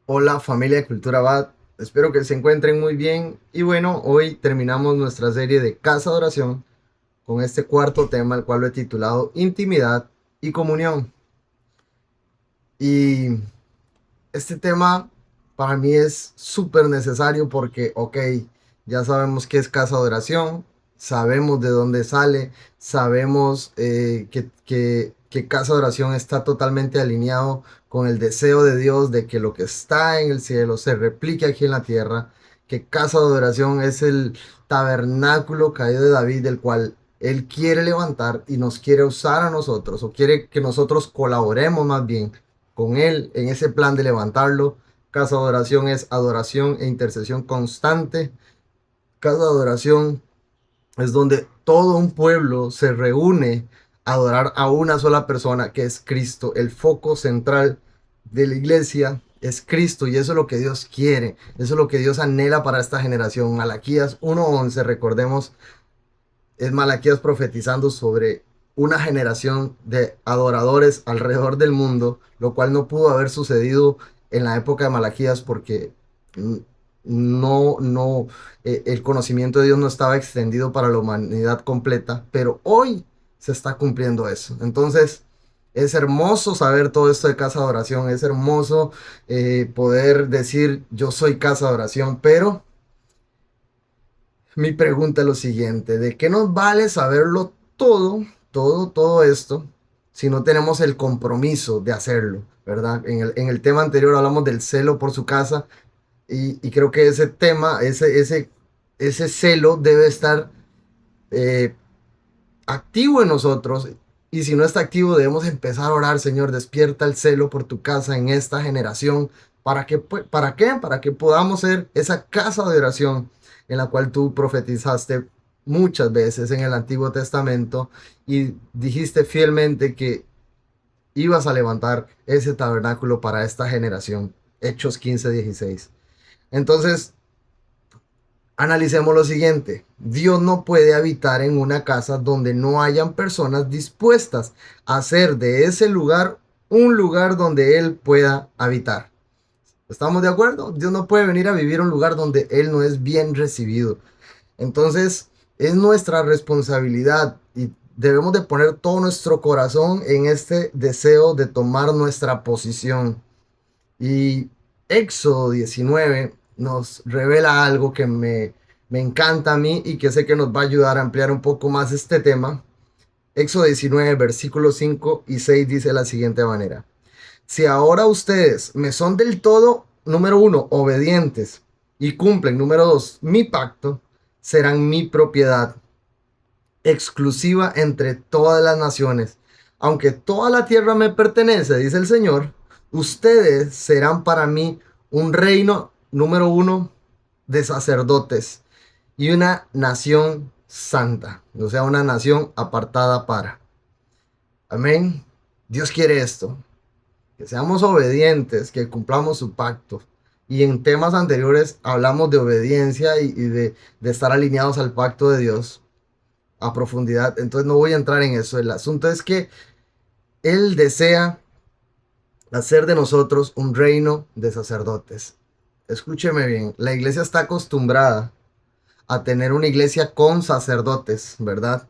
Hola familia de Cultura Bad, espero que se encuentren muy bien y bueno, hoy terminamos nuestra serie de Casa de Oración con este cuarto tema, el cual lo he titulado Intimidad y Comunión. Y este tema para mí es súper necesario porque, ok, ya sabemos qué es casa de oración, sabemos de dónde sale, sabemos que casa de oración está totalmente alineado con el deseo de Dios de que lo que está en el cielo se replique aquí en la tierra, que casa de oración es el tabernáculo caído de David, del cual Él quiere levantar y nos quiere usar a nosotros, o quiere que nosotros colaboremos más bien con Él en ese plan de levantarlo. Casa de oración es adoración e intercesión constante. Casa de oración es donde todo un pueblo se reúne a adorar a una sola persona, que es Cristo. El foco central de la iglesia es Cristo, y eso es lo que Dios quiere, eso es lo que Dios anhela para esta generación. Malaquías 1:11, recordemos, es Malaquías profetizando sobre una generación de adoradores alrededor del mundo, lo cual no pudo haber sucedido en la época de Malaquías porque el conocimiento de Dios no estaba extendido para la humanidad completa, pero hoy se está cumpliendo eso. Entonces, es hermoso saber todo esto de casa de oración, es hermoso poder decir yo soy casa de oración, pero mi pregunta es lo siguiente: ¿de qué nos vale saberlo todo esto, si no tenemos el compromiso de hacerlo, ¿verdad? En el tema anterior hablamos del celo por su casa y creo que ese tema, ese celo debe estar eh, activo en nosotros. Y si no está activo, debemos empezar a orar: Señor, despierta el celo por tu casa en esta generación. ¿Para qué? Para que podamos ser esa casa de oración en la cual tú profetizaste muchas veces en el Antiguo Testamento y dijiste fielmente que ibas a levantar ese tabernáculo para esta generación. Hechos 15:16. Entonces, analicemos lo siguiente: Dios no puede habitar en una casa donde no hayan personas dispuestas a hacer de ese lugar un lugar donde Él pueda habitar. ¿Estamos de acuerdo? Dios no puede venir a vivir a un lugar donde Él no es bien recibido. Entonces, es nuestra responsabilidad y debemos de poner todo nuestro corazón en este deseo de tomar nuestra posición. Y Éxodo 19 nos revela algo que me encanta a mí y que sé que nos va a ayudar a ampliar un poco más este tema. Éxodo 19, versículos 5 y 6 dice de la siguiente manera: si ahora ustedes me son del todo, número uno, obedientes y cumplen, número dos, mi pacto, serán mi propiedad exclusiva entre todas las naciones. Aunque toda la tierra me pertenece, dice el Señor, ustedes serán para mí un reino, número uno, de sacerdotes y una nación santa, o sea, una nación apartada para. Amén. Dios quiere esto, que seamos obedientes, que cumplamos su pacto. Y en temas anteriores hablamos de obediencia y de estar alineados al pacto de Dios a profundidad. Entonces no voy a entrar en eso. El asunto es que Él desea hacer de nosotros un reino de sacerdotes. Escúcheme bien, la iglesia está acostumbrada a tener una iglesia con sacerdotes, ¿verdad?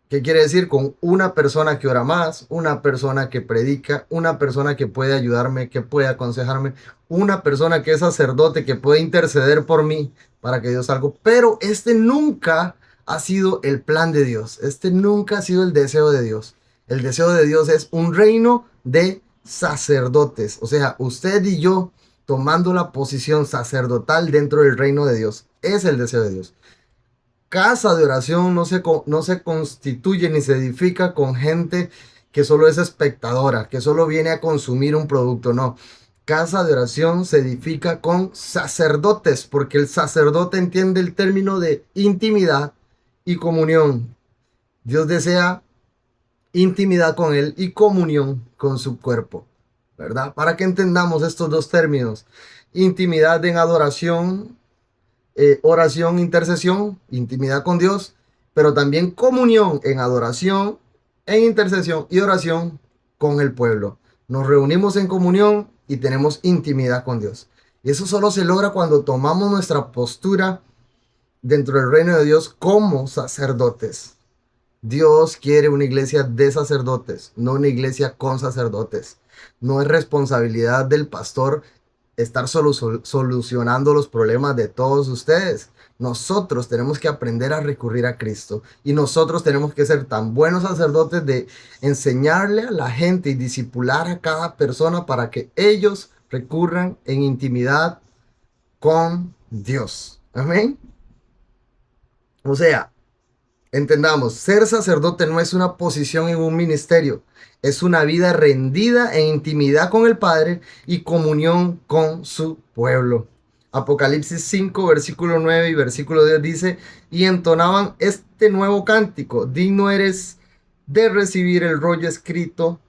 ¿Qué quiere decir? Con una persona que ora más, una persona que predica, una persona que puede ayudarme, que puede aconsejarme, una persona que es sacerdote, que puede interceder por mí para que Dios salga. Pero este nunca ha sido el plan de Dios. Este nunca ha sido el deseo de Dios. El deseo de Dios es un reino de sacerdotes. O sea, usted y yo tomando la posición sacerdotal dentro del reino de Dios. Es el deseo de Dios. Casa de oración no se constituye ni se edifica con gente que solo es espectadora, que solo viene a consumir un producto. No. Casa de oración se edifica con sacerdotes, porque el sacerdote entiende el término de intimidad y comunión. Dios desea intimidad con él y comunión con su cuerpo, ¿verdad? Para que entendamos estos dos términos: intimidad en adoración, oración, intercesión, intimidad con Dios, pero también comunión en adoración, en intercesión y oración con el pueblo. Nos reunimos en comunión y tenemos intimidad con Dios. Y eso solo se logra cuando tomamos nuestra postura dentro del reino de Dios como sacerdotes. Dios quiere una iglesia de sacerdotes, no una iglesia con sacerdotes. No es responsabilidad del pastor estar solucionando los problemas de todos ustedes. Nosotros tenemos que aprender a recurrir a Cristo y nosotros tenemos que ser tan buenos sacerdotes de enseñarle a la gente y discipular a cada persona para que ellos recurran en intimidad con Dios. Amén. O sea, entendamos, ser sacerdote no es una posición en un ministerio, es una vida rendida en intimidad con el Padre y comunión con su pueblo. Apocalipsis 5, versículo 9 y versículo 10 dice, y entonaban este nuevo cántico, digno eres de recibir el rollo escrito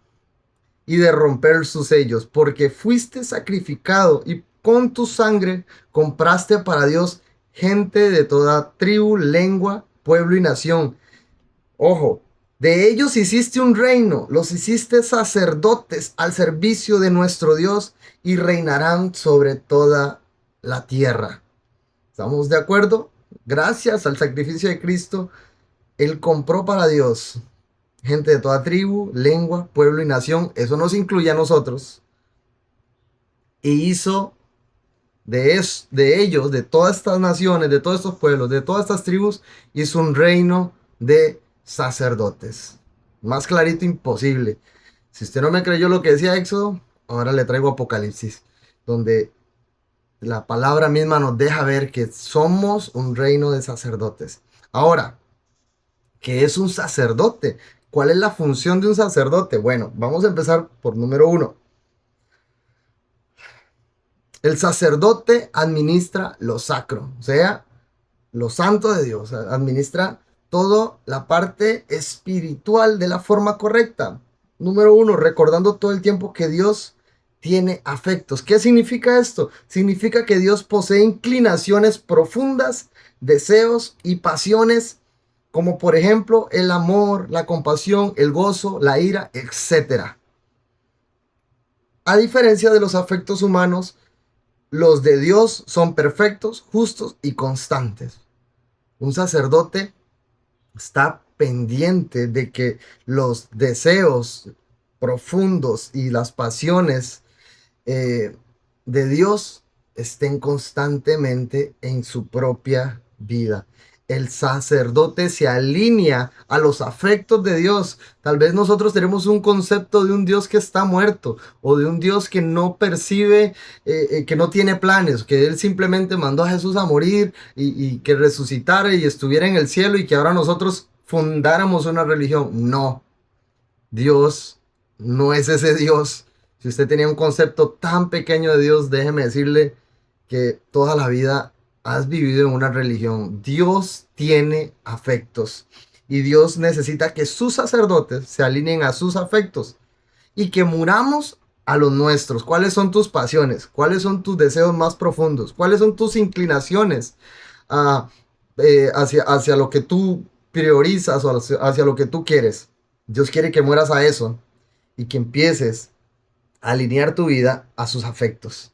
y de romper sus sellos, porque fuiste sacrificado y con tu sangre compraste para Dios gente de toda tribu, lengua, pueblo y nación. Ojo, de ellos hiciste un reino, los hiciste sacerdotes al servicio de nuestro Dios y reinarán sobre toda la tierra. ¿Estamos de acuerdo? Gracias al sacrificio de Cristo, Él compró para Dios gente de toda tribu, lengua, pueblo y nación. Eso nos incluye a nosotros. Y hizo de ellos, de todas estas naciones, de todos estos pueblos, de todas estas tribus, hizo un reino de sacerdotes. Más clarito imposible. Si usted no me creyó lo que decía Éxodo, ahora le traigo Apocalipsis, donde la palabra misma nos deja ver que somos un reino de sacerdotes. Ahora, ¿qué es un sacerdote? ¿Cuál es la función de un sacerdote? Bueno, vamos a empezar por número 1. El sacerdote administra lo sacro, o sea, lo santo de Dios. Administra toda la parte espiritual de la forma correcta. Número 1, recordando todo el tiempo que Dios tiene afectos. ¿Qué significa esto? Significa que Dios posee inclinaciones profundas, deseos y pasiones, como por ejemplo el amor, la compasión, el gozo, la ira, etc. A diferencia de los afectos humanos, los de Dios son perfectos, justos y constantes. Un sacerdote está pendiente de que los deseos profundos y las pasiones de Dios estén constantemente en su propia vida. El sacerdote se alinea a los afectos de Dios. Tal vez nosotros tenemos un concepto de un Dios que está muerto o de un Dios que no percibe, que no tiene planes, que Él simplemente mandó a Jesús a morir y que resucitara y estuviera en el cielo y que ahora nosotros fundáramos una religión. No, Dios no es ese Dios. Si usted tenía un concepto tan pequeño de Dios, déjeme decirle que toda la vida has vivido en una religión. Dios tiene afectos y Dios necesita que sus sacerdotes se alineen a sus afectos y que muramos a los nuestros. ¿Cuáles son tus pasiones? ¿Cuáles son tus deseos más profundos? ¿Cuáles son tus inclinaciones hacia lo que tú priorizas o hacia lo que tú quieres? Dios quiere que mueras a eso y que empieces a alinear tu vida a sus afectos.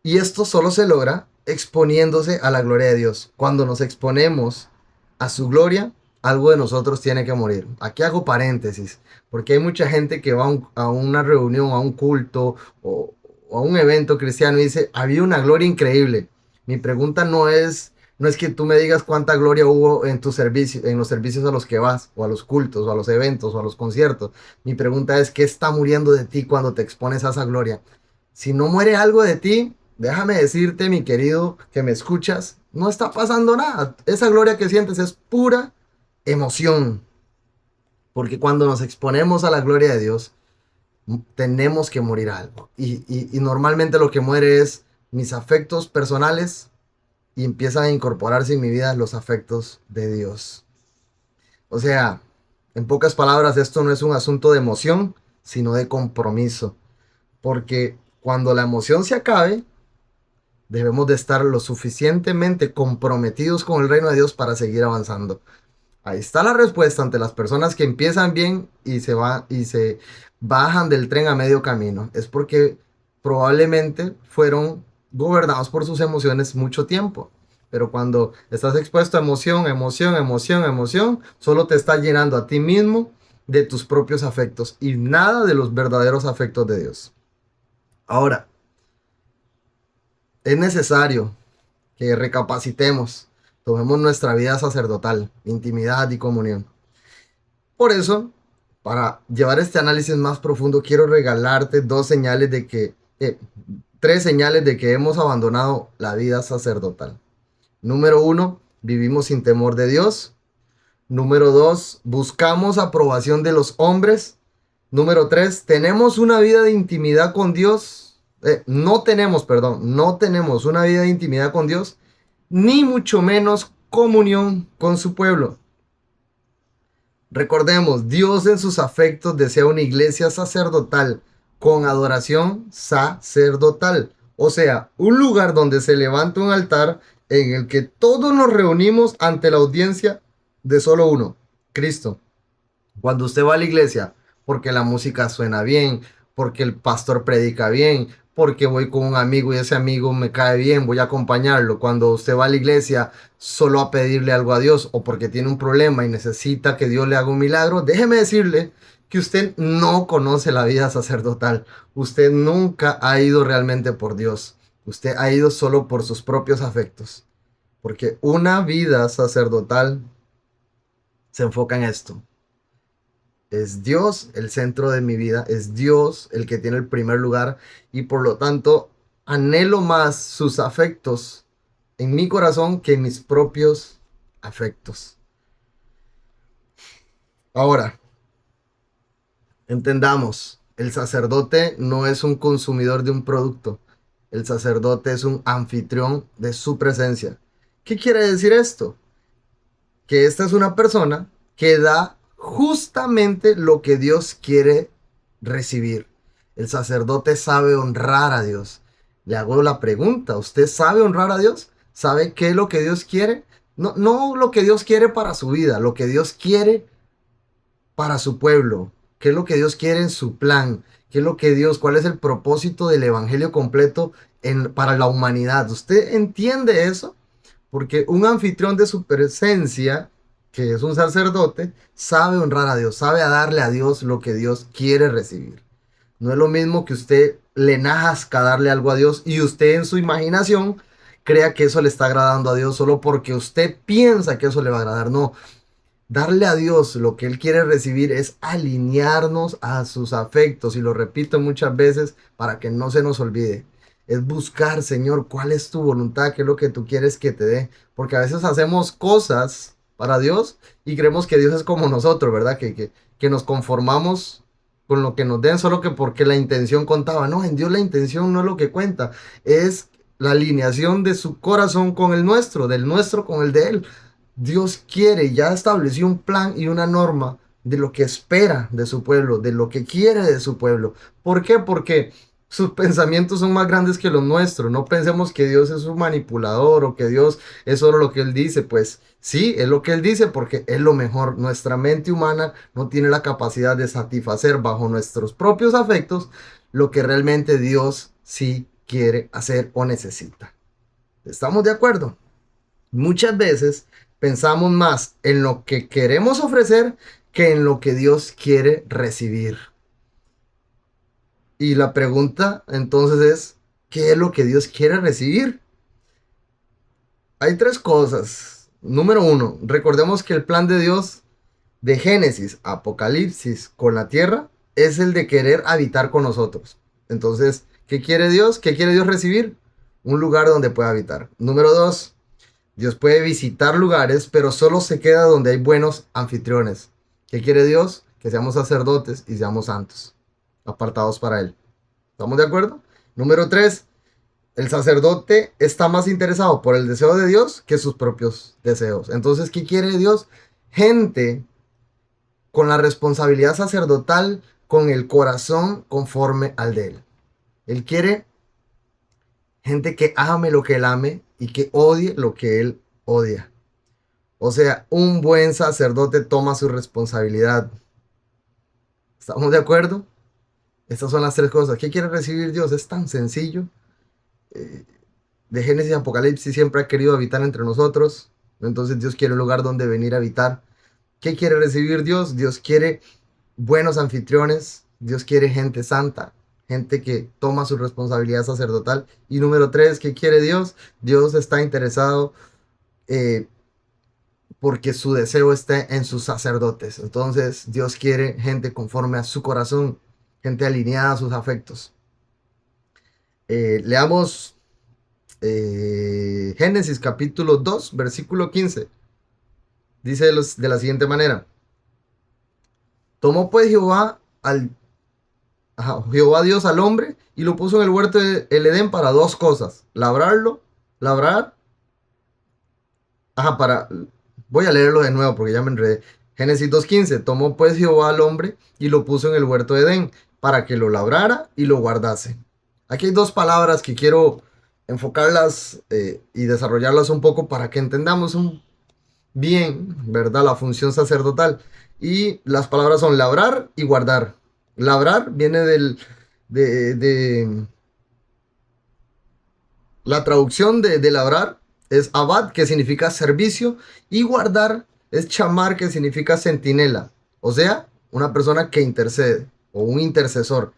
Y esto solo se logra exponiéndose a la gloria de Dios. Cuando nos exponemos a su gloria, algo de nosotros tiene que morir. Aquí hago paréntesis, porque hay mucha gente que va a una reunión, a un culto o a un evento cristiano y dice, había una gloria increíble. Mi pregunta no es que tú me digas cuánta gloria hubo en tu servicio, en los servicios a los que vas, o a los cultos, o a los eventos, o a los conciertos. Mi pregunta es, ¿qué está muriendo de ti cuando te expones a esa gloria? Si no muere algo de ti, déjame decirte, mi querido, que me escuchas, no está pasando nada. Esa gloria que sientes es pura emoción. Porque cuando nos exponemos a la gloria de Dios, tenemos que morir a algo. Y normalmente lo que muere es mis afectos personales y empiezan a incorporarse en mi vida los afectos de Dios. O sea, en pocas palabras, esto no es un asunto de emoción, sino de compromiso. Porque cuando la emoción se acabe, debemos de estar lo suficientemente comprometidos con el reino de Dios para seguir avanzando. Ahí está la respuesta ante las personas que empiezan bien y se bajan del tren a medio camino. Es porque probablemente fueron gobernados por sus emociones mucho tiempo. Pero cuando estás expuesto a emoción, emoción, emoción, emoción, solo te está llenando a ti mismo de tus propios afectos y nada de los verdaderos afectos de Dios. Ahora, es necesario que recapacitemos, tomemos nuestra vida sacerdotal, intimidad y comunión. Por eso, para llevar este análisis más profundo, quiero regalarte tres señales de que hemos abandonado la vida sacerdotal. Número 1, vivimos sin temor de Dios. Número 2, buscamos aprobación de los hombres. Número 3, tenemos una vida de intimidad con Dios. No tenemos una vida de intimidad con Dios, ni mucho menos comunión con su pueblo. Recordemos, Dios en sus afectos desea una iglesia sacerdotal con adoración sacerdotal. O sea, un lugar donde se levanta un altar en el que todos nos reunimos ante la audiencia de solo uno, Cristo. Cuando usted va a la iglesia, porque la música suena bien, porque el pastor predica bien, porque voy con un amigo y ese amigo me cae bien, voy a acompañarlo. Cuando usted va a la iglesia solo a pedirle algo a Dios o porque tiene un problema y necesita que Dios le haga un milagro, déjeme decirle que usted no conoce la vida sacerdotal. Usted nunca ha ido realmente por Dios. Usted ha ido solo por sus propios afectos. Porque una vida sacerdotal se enfoca en esto. Es Dios el centro de mi vida, es Dios el que tiene el primer lugar y por lo tanto anhelo más sus afectos en mi corazón que mis propios afectos. Ahora, entendamos, el sacerdote no es un consumidor de un producto, el sacerdote es un anfitrión de su presencia. ¿Qué quiere decir esto? Que esta es una persona que da justamente lo que Dios quiere recibir. El sacerdote sabe honrar a Dios. Le hago la pregunta, ¿usted sabe honrar a Dios? ¿Sabe qué es lo que Dios quiere? No lo que Dios quiere para su vida, lo que Dios quiere para su pueblo. ¿Qué es lo que Dios quiere en su plan? ¿Qué es lo que Dios, cuál es el propósito del evangelio completo para la humanidad? ¿Usted entiende eso? Porque un anfitrión de su presencia, que es un sacerdote, sabe honrar a Dios, sabe darle a Dios lo que Dios quiere recibir. No es lo mismo que usted le nazca darle algo a Dios y usted en su imaginación crea que eso le está agradando a Dios solo porque usted piensa que eso le va a agradar. No, darle a Dios lo que Él quiere recibir es alinearnos a sus afectos. Y lo repito muchas veces para que no se nos olvide. Es buscar, Señor, cuál es tu voluntad, qué es lo que tú quieres que te dé. Porque a veces hacemos cosas para Dios y creemos que Dios es como nosotros, ¿verdad? Que nos conformamos con lo que nos den solo que porque la intención contaba. No, en Dios la intención no es lo que cuenta. Es la alineación de su corazón con el nuestro, del nuestro con el de Él. Dios quiere, ya estableció un plan y una norma de lo que espera de su pueblo, de lo que quiere de su pueblo. ¿Por qué? Porque sus pensamientos son más grandes que los nuestros. No pensemos que Dios es un manipulador o que Dios es solo lo que Él dice. Pues sí, es lo que Él dice porque es lo mejor. Nuestra mente humana no tiene la capacidad de satisfacer bajo nuestros propios afectos lo que realmente Dios sí quiere hacer o necesita. ¿Estamos de acuerdo? Muchas veces pensamos más en lo que queremos ofrecer que en lo que Dios quiere recibir. Y la pregunta entonces es, ¿qué es lo que Dios quiere recibir? Hay tres cosas. Número uno, recordemos que el plan de Dios de Génesis, Apocalipsis con la tierra es el de querer habitar con nosotros. Entonces, ¿qué quiere Dios? ¿Qué quiere Dios recibir? Un lugar donde pueda habitar. Número dos, Dios puede visitar lugares, pero solo se queda donde hay buenos anfitriones. ¿Qué quiere Dios? Que seamos sacerdotes y seamos santos, apartados para Él. ¿Estamos de acuerdo? Número 3. El sacerdote está más interesado por el deseo de Dios que sus propios deseos. Entonces, ¿qué quiere Dios? Gente con la responsabilidad sacerdotal, con el corazón conforme al de Él. Él quiere gente que ame lo que Él ame y que odie lo que Él odia. O sea, un buen sacerdote toma su responsabilidad. ¿Estamos de acuerdo? Estas son las tres cosas. ¿Qué quiere recibir Dios? Es tan sencillo. Eh, de Génesis a Apocalipsis siempre ha querido habitar entre nosotros. Entonces Dios quiere un lugar donde venir a habitar. ¿Qué quiere recibir Dios? Dios quiere buenos anfitriones. Dios quiere gente santa, gente que toma su responsabilidad sacerdotal. Y número tres, ¿qué quiere Dios? Dios está interesado eh, porque su deseo está en sus sacerdotes. Entonces Dios quiere gente conforme a su corazón, gente alineada a sus afectos. Leamos Génesis capítulo 2, versículo 15. Dice de la siguiente manera. Tomó pues Jehová Dios al hombre y lo puso en el huerto del Edén para dos cosas. Labrar. Voy a leerlo de nuevo porque ya me enredé. Génesis 2:15. Tomó pues Jehová al hombre y lo puso en el huerto de Edén para que lo labrara y lo guardase. Aquí hay dos palabras que quiero enfocarlas y desarrollarlas un poco para que entendamos bien, ¿verdad? La función sacerdotal. Y las palabras son labrar y guardar. Labrar viene de la traducción de labrar es abad, que significa servicio, y guardar es chamar, que significa centinela, o sea, una persona que intercede o un intercesor.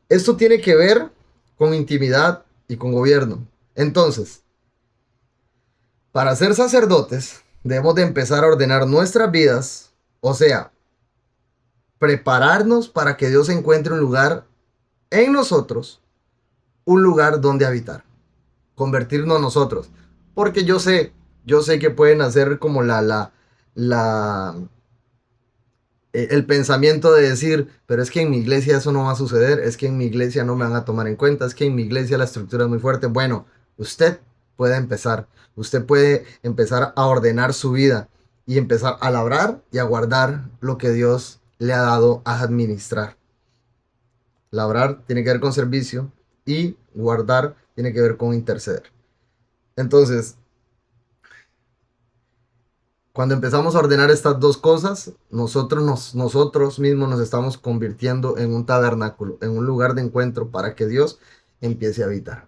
Esto tiene que ver con intimidad y con gobierno. Entonces, para ser sacerdotes, debemos de empezar a ordenar nuestras vidas, o sea, prepararnos para que Dios encuentre un lugar en nosotros, un lugar donde habitar, convertirnos nosotros. Porque yo sé que pueden hacer como la, el pensamiento de decir, pero es que en mi iglesia eso no va a suceder, es que en mi iglesia no me van a tomar en cuenta, es que en mi iglesia la estructura es muy fuerte. Bueno, usted puede empezar a ordenar su vida y empezar a labrar y a guardar lo que Dios le ha dado a administrar. Labrar tiene que ver con servicio y guardar tiene que ver con interceder. Entonces, cuando empezamos a ordenar estas dos cosas, nosotros mismos nos estamos convirtiendo en un tabernáculo, en un lugar de encuentro para que Dios empiece a habitar.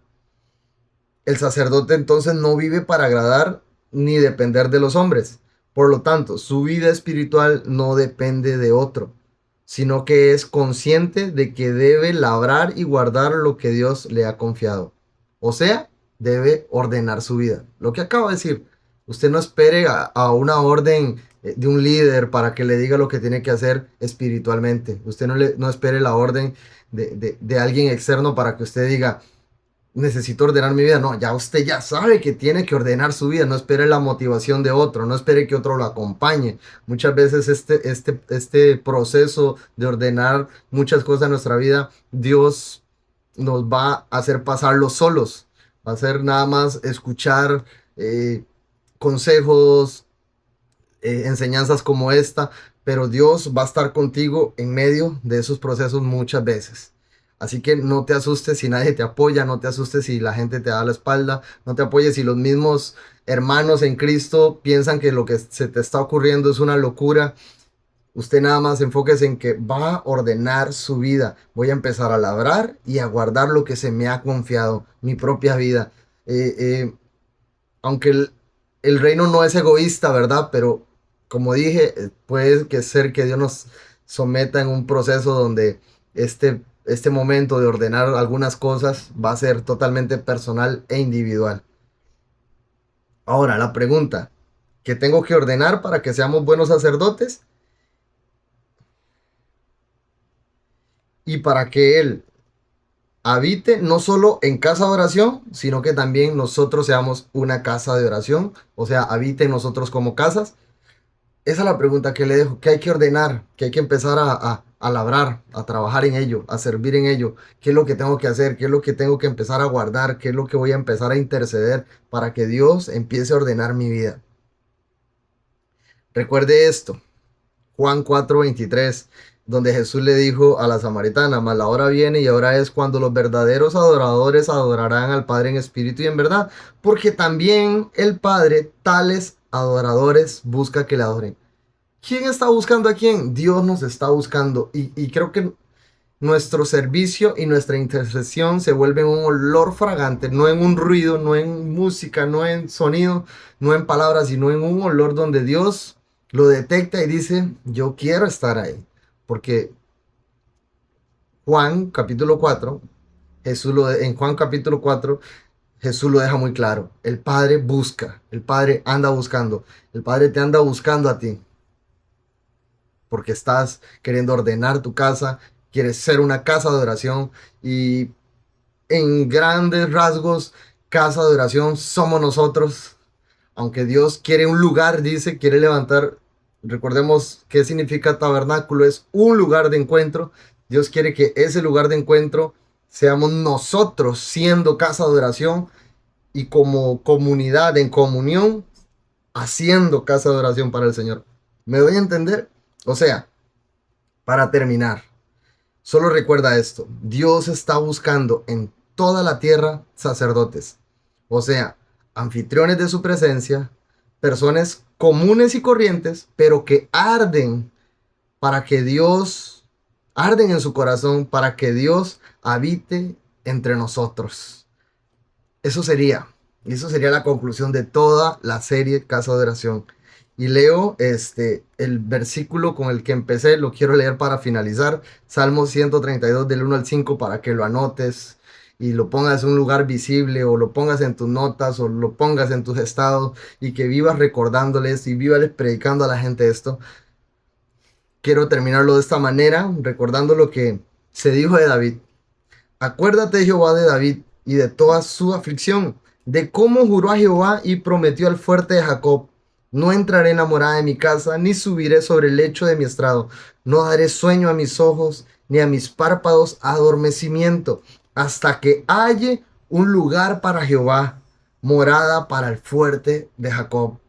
El sacerdote entonces no vive para agradar ni depender de los hombres. Por lo tanto, su vida espiritual no depende de otro, sino que es consciente de que debe labrar y guardar lo que Dios le ha confiado. O sea, debe ordenar su vida. Lo que acabo de decir, usted no espere a una orden de un líder para que le diga lo que tiene que hacer espiritualmente. Usted no espere la orden de alguien externo para que usted diga, necesito ordenar mi vida. No, ya usted ya sabe que tiene que ordenar su vida. No espere la motivación de otro, no espere que otro lo acompañe. Muchas veces este proceso de ordenar muchas cosas en nuestra vida, Dios nos va a hacer pasarlo solos. Va a ser nada más escuchar consejos, enseñanzas como esta, pero Dios va a estar contigo en medio de esos procesos muchas veces. Así que no te asustes si nadie te apoya, no te asustes si la gente te da la espalda, no te apoyes si los mismos hermanos en Cristo piensan que lo que se te está ocurriendo es una locura. Usted nada más enfóquese en que va a ordenar su vida. Voy a empezar a labrar y a guardar lo que se me ha confiado, mi propia vida. Aunque el reino no es egoísta, ¿verdad? Pero como dije, puede que ser que Dios nos someta en un proceso donde este momento de ordenar algunas cosas va a ser totalmente personal e individual. Ahora, la pregunta, ¿qué tengo que ordenar para que seamos buenos sacerdotes? Y para que Él habite no solo en casa de oración, sino que también nosotros seamos una casa de oración, o sea, habite en nosotros como casas. Esa es la pregunta que le dejo, que hay que ordenar, que hay que empezar a labrar, a trabajar en ello, a servir en ello. ¿Qué es lo que tengo que hacer? ¿Qué es lo que tengo que empezar a guardar? ¿Qué es lo que voy a empezar a interceder para que Dios empiece a ordenar mi vida? Recuerde esto, Juan 4:23, donde Jesús le dijo a la samaritana, mas la hora viene y ahora es cuando los verdaderos adoradores adorarán al Padre en espíritu y en verdad, porque también el Padre tales adoradores busca que le adoren. ¿Quién está buscando a quién? Dios nos está buscando y creo que nuestro servicio y nuestra intercesión se vuelven un olor fragante, no en un ruido, no en música, no en sonido, no en palabras, sino en un olor donde Dios lo detecta y dice, yo quiero estar ahí. Porque Juan capítulo 4, en Juan capítulo 4, Jesús lo deja muy claro. El Padre busca, el Padre anda buscando, el Padre te anda buscando a ti. Porque estás queriendo ordenar tu casa, quieres ser una casa de oración y en grandes rasgos, casa de oración somos nosotros. Aunque Dios quiere un lugar, dice, quiere levantar, recordemos qué significa tabernáculo, es un lugar de encuentro. Dios quiere que ese lugar de encuentro seamos nosotros siendo casa de oración y como comunidad en comunión haciendo casa de oración para el Señor. ¿Me doy a entender? O sea, para terminar, solo recuerda esto, Dios está buscando en toda la tierra sacerdotes, o sea, anfitriones de su presencia, personas comunes y corrientes, pero que arden para que Dios, arden en su corazón para que Dios habite entre nosotros. Eso sería la conclusión de toda la serie Casa de Oración. Y leo el versículo con el que empecé, lo quiero leer para finalizar. Salmo 132 del 1 al 5 para que lo anotes y lo pongas en un lugar visible o lo pongas en tus notas o lo pongas en tus estados y que vivas recordándoles y vivas predicando a la gente esto. Quiero terminarlo de esta manera, recordando lo que se dijo de David. Acuérdate, Jehová, de David y de toda su aflicción, de cómo juró a Jehová y prometió al fuerte de Jacob. No entraré en la morada de mi casa, ni subiré sobre el lecho de mi estrado. No daré sueño a mis ojos, ni a mis párpados adormecimiento, hasta que halle un lugar para Jehová, morada para el fuerte de Jacob.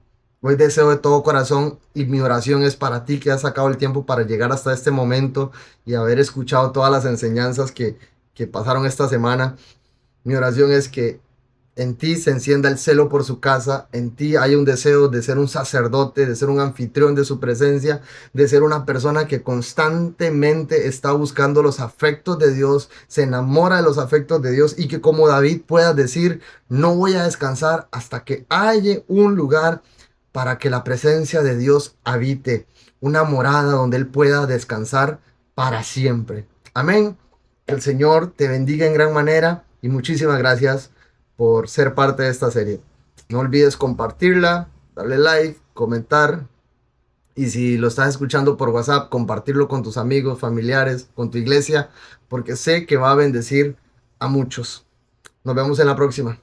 Hoy deseo de todo corazón y mi oración es para ti que has sacado el tiempo para llegar hasta este momento y haber escuchado todas las enseñanzas que pasaron esta semana. Mi oración es que en ti se encienda el celo por su casa, en ti hay un deseo de ser un sacerdote, de ser un anfitrión de su presencia, de ser una persona que constantemente está buscando los afectos de Dios, se enamora de los afectos de Dios y que como David puedas decir, no voy a descansar hasta que haya un lugar para que la presencia de Dios habite, una morada donde Él pueda descansar para siempre. Amén. Que el Señor te bendiga en gran manera y muchísimas gracias por ser parte de esta serie. No olvides compartirla, darle like, comentar y si lo estás escuchando por WhatsApp, compartirlo con tus amigos, familiares, con tu iglesia, porque sé que va a bendecir a muchos. Nos vemos en la próxima.